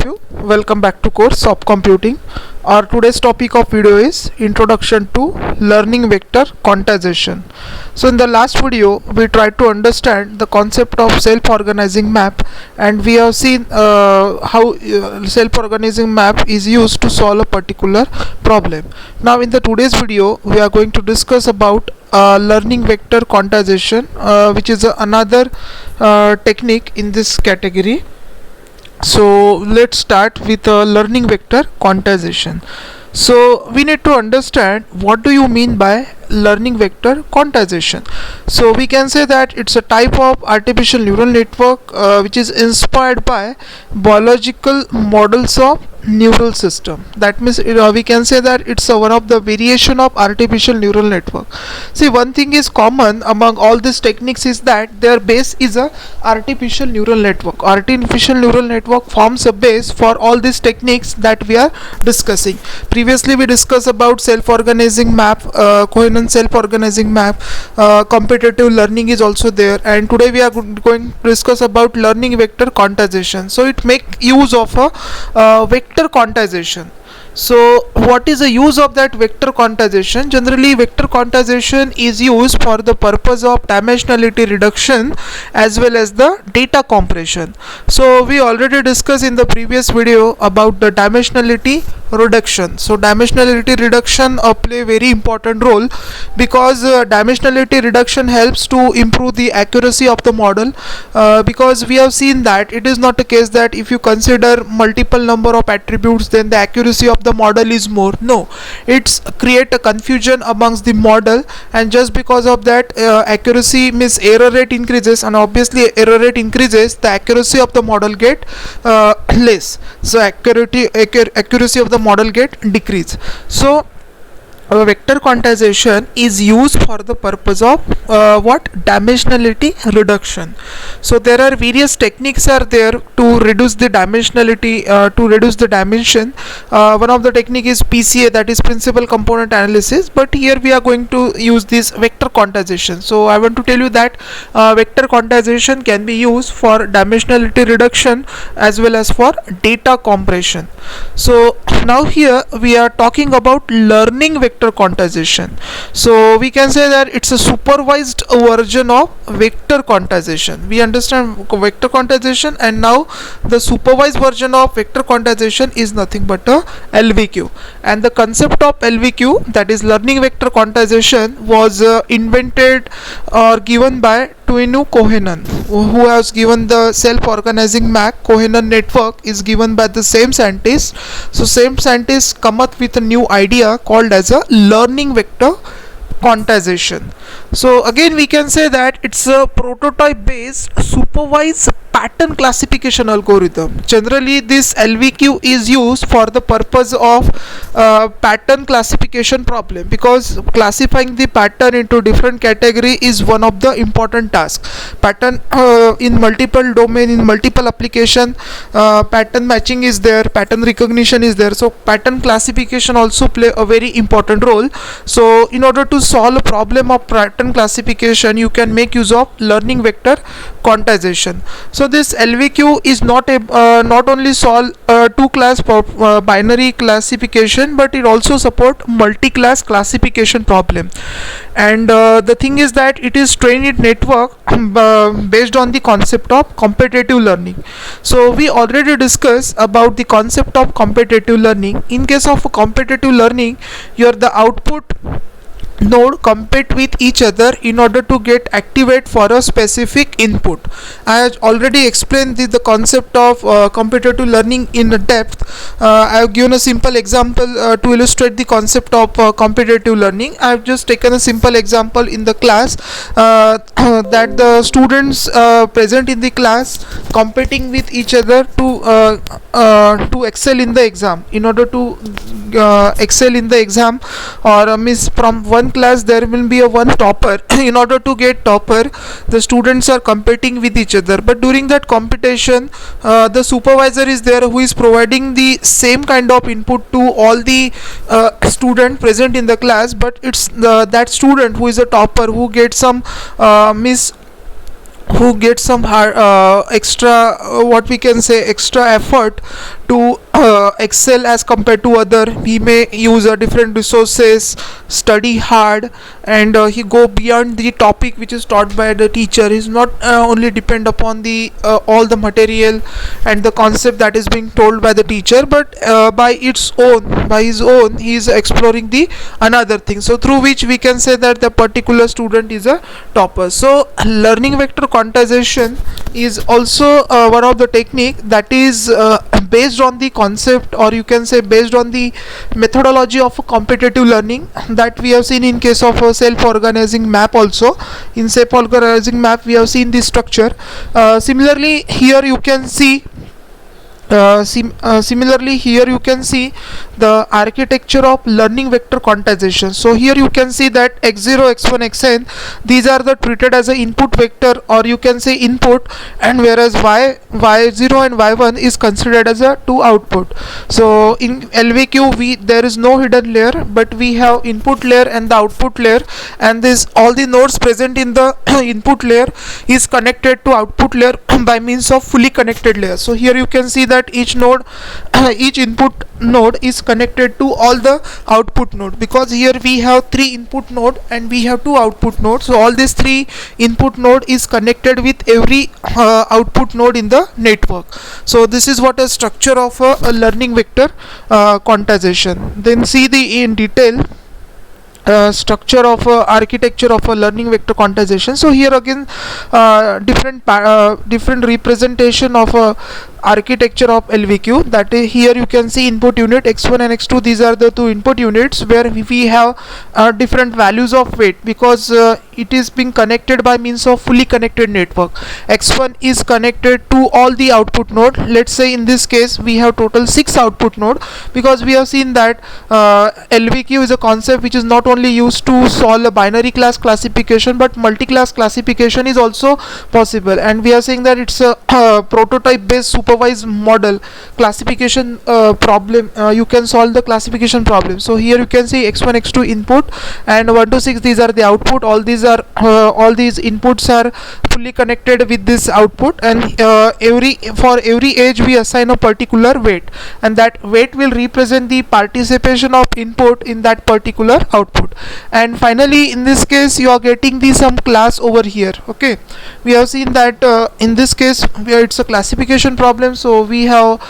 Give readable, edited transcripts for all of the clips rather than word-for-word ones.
you. Welcome back to course of computing. Our today's topic of video is introduction to learning vector quantization. So in the last video we tried to understand the concept of self-organizing map, and we have seen how self-organizing map is used to solve a particular problem. Now in the today's video we are going to discuss about learning vector quantization, which is another technique in this category. So let's start with learning vector quantization. So we need to understand what do you mean by learning vector quantization. So we can say that it's a type of artificial neural network which is inspired by biological models of neural system. That means we can say that it's one of the variation of artificial neural network. See, one thing is common among all these techniques is that their base is a artificial neural network. Artificial neural network forms a base for all these techniques that we are discussing. Previously we discussed about self-organizing map, Cohen self-organizing map, competitive learning is also there, and today we are going to discuss about learning vector quantization. So it make use of a vector quantization. So what is the use of that vector quantization? Generally vector quantization is used for the purpose of dimensionality reduction as well as the data compression. So we already discussed in the previous video about the dimensionality reduction. So dimensionality reduction play very important role because dimensionality reduction helps to improve the accuracy of the model, because we have seen that it is not a case that if you consider multiple number of attributes then the accuracy of the model is more. No, it's create a confusion amongst the model, and just because of that accuracy means error rate increases, and obviously error rate increases the accuracy of the model get less, so accuracy of the model get decrease. So vector quantization is used for the purpose of what dimensionality reduction. So there are various techniques are there to reduce the dimensionality, to reduce the dimension. One of the technique is PCA, that is principal component analysis, but here we are going to use this vector quantization. So I want to tell you that vector quantization can be used for dimensionality reduction as well as for data compression. So now here we are talking about learning vector quantization. So we can say that it's a supervised version of vector quantization. We understand vector quantization, and now the supervised version of vector quantization is nothing but a LVQ, and the concept of LVQ, that is learning vector quantization, was invented or given by Tuinu Kohenan, who has given the self-organizing map. Kohenan network is given by the same scientist. So same scientist come up with a new idea called as a learning vector quantization. So again we can say that it's a prototype based supervised pattern classification algorithm. Generally this LVQ is used for the purpose of pattern classification problem, because classifying the pattern into different category is one of the important tasks. Pattern in multiple domain, in multiple application, pattern matching is there, pattern recognition is there, so pattern classification also play a very important role. So in order to solve a problem of pattern classification you can make use of learning vector quantization. So this LVQ is not only solve two class binary classification, but it also support multi-class classification problem. And the thing is that it is trained network based on the concept of competitive learning. So we already discussed about the concept of competitive learning. In case of competitive learning, the output node compete with each other in order to get activate for a specific input. I have already explained the concept of competitive learning in depth. I have given a simple example to illustrate the concept of competitive learning. I have just taken a simple example in the class that the students present in the class competing with each other to excel in the exam. In order to excel in the exam, or miss from one class there will be a one topper. In order to get topper the students are competing with each other, but during that competition the supervisor is there who is providing the same kind of input to all the student present in the class, but it's that student who is a topper who gets some miss who gets some hard, extra, what we can say, extra effort to excel as compared to other. He may use different resources, study hard, and he go beyond the topic which is taught by the teacher. He's not only depend upon the all the material and the concept that is being told by the teacher, but by his own, he is exploring the another thing, so through which we can say that the particular student is a topper. So learning vector quantization is also one of the technique that is based on the concept, or you can say based on the methodology of competitive learning that we have seen in case of a self-organizing map. Also in self-organizing map we have seen this structure. Similarly here you can see similarly here you can see the architecture of learning vector quantization. So here you can see that x0, x1, xn, these are the treated as an input vector, or you can say input, and whereas y0 and y1 is considered as a two output. So in LVQ there is no hidden layer, but we have input layer and the output layer, and this all the nodes present in the input layer is connected to output layer by means of fully connected layer. So here you can see that each node each input node is connected to all the output node, because here we have three input node and we have two output nodes. So all these three input node is connected with every output node in the network. So this is what a structure of a learning vector quantization. Then see the in detail structure of architecture of a learning vector quantization. So here again different representation of a architecture of LVQ. That is, here you can see input unit x1 and x2, these are the two input units where we have different values of weight, because it is being connected by means of fully connected network. x1 is connected to all the output node. Let's say in this case we have total 6 output node, because we have seen that LVQ is a concept which is not only used to solve a binary class classification, but multi-class classification is also possible, and we are saying that it's a prototype based supervised model classification problem. You can solve the classification problem. So here you can see x1, x2 input, and 1 to 6 these are the output. All these inputs are fully connected with this output, and for every edge we assign a particular weight, and that weight will represent the participation of input in that particular output. And finally in this case you are getting the some class over here. Okay, we have seen that in this case where it's a classification problem, so we have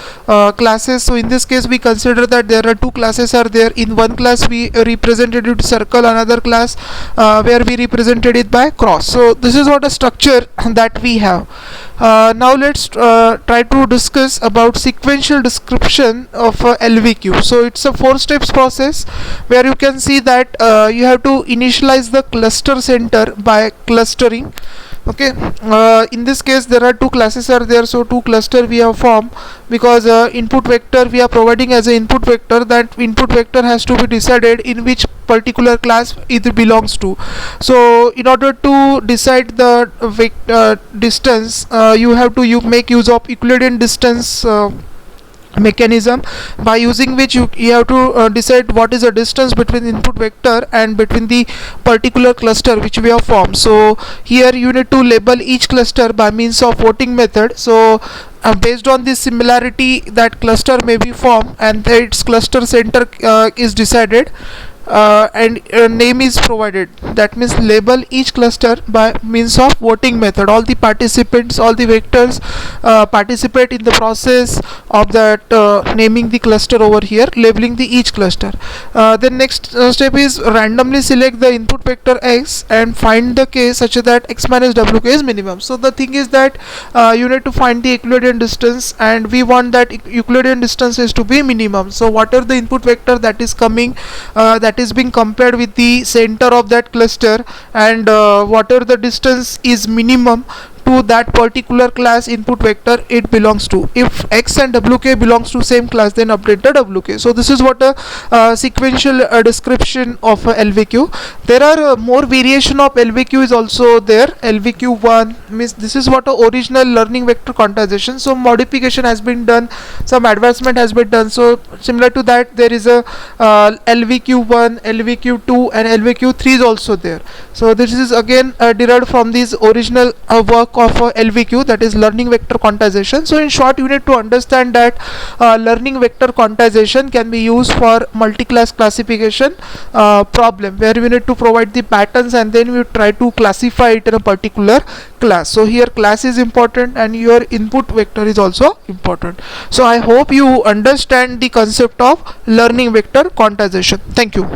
classes. So in this case we consider that there are two classes are there. In one class we represented it circle, another class where we represented it by cross. So this is what a structure that we have. Now let's try to discuss about sequential description of LVQ. So it's a 4 steps process where you can see that you have to initialize the cluster center by clustering. Okay, in this case there are two classes are there, so two cluster we have formed, because input vector we are providing as an input vector. That input vector has to be decided in which particular class it belongs to. So in order to decide the distance, you have to make use of Euclidean distance mechanism, by using which you have to decide what is the distance between input vector and between the particular cluster which we have formed. So here you need to label each cluster by means of voting method. So based on this similarity, that cluster may be formed and its cluster center is decided, and name is provided. That means label each cluster by means of voting method. All the participants, all the vectors participate in the process of that naming the cluster over here, labeling the each cluster. The next step is randomly select the input vector x and find the k such that x minus wk is minimum. So the thing is that you need to find the Euclidean distance, and we want that Euclidean distance is to be minimum. So whatever the input vector that is coming, that is being compared with the center of that cluster, and whatever the distance is minimum to that particular class input vector it belongs to. If x and wk belongs to same class, then update the wk. So this is what a sequential description of LVQ. There are more variation of LVQ is also there. LVQ1 means this is what a original learning vector quantization. So modification has been done, some advancement has been done. So similar to that there is a LVQ1, LVQ2 and LVQ3 is also there. So this is again derived from this original work of LVQ, that is learning vector quantization. So in short, you need to understand that learning vector quantization can be used for multi-class classification problem, where we need to provide the patterns and then we try to classify it in a particular class. So here class is important and your input vector is also important. So I hope you understand the concept of learning vector quantization. Thank you.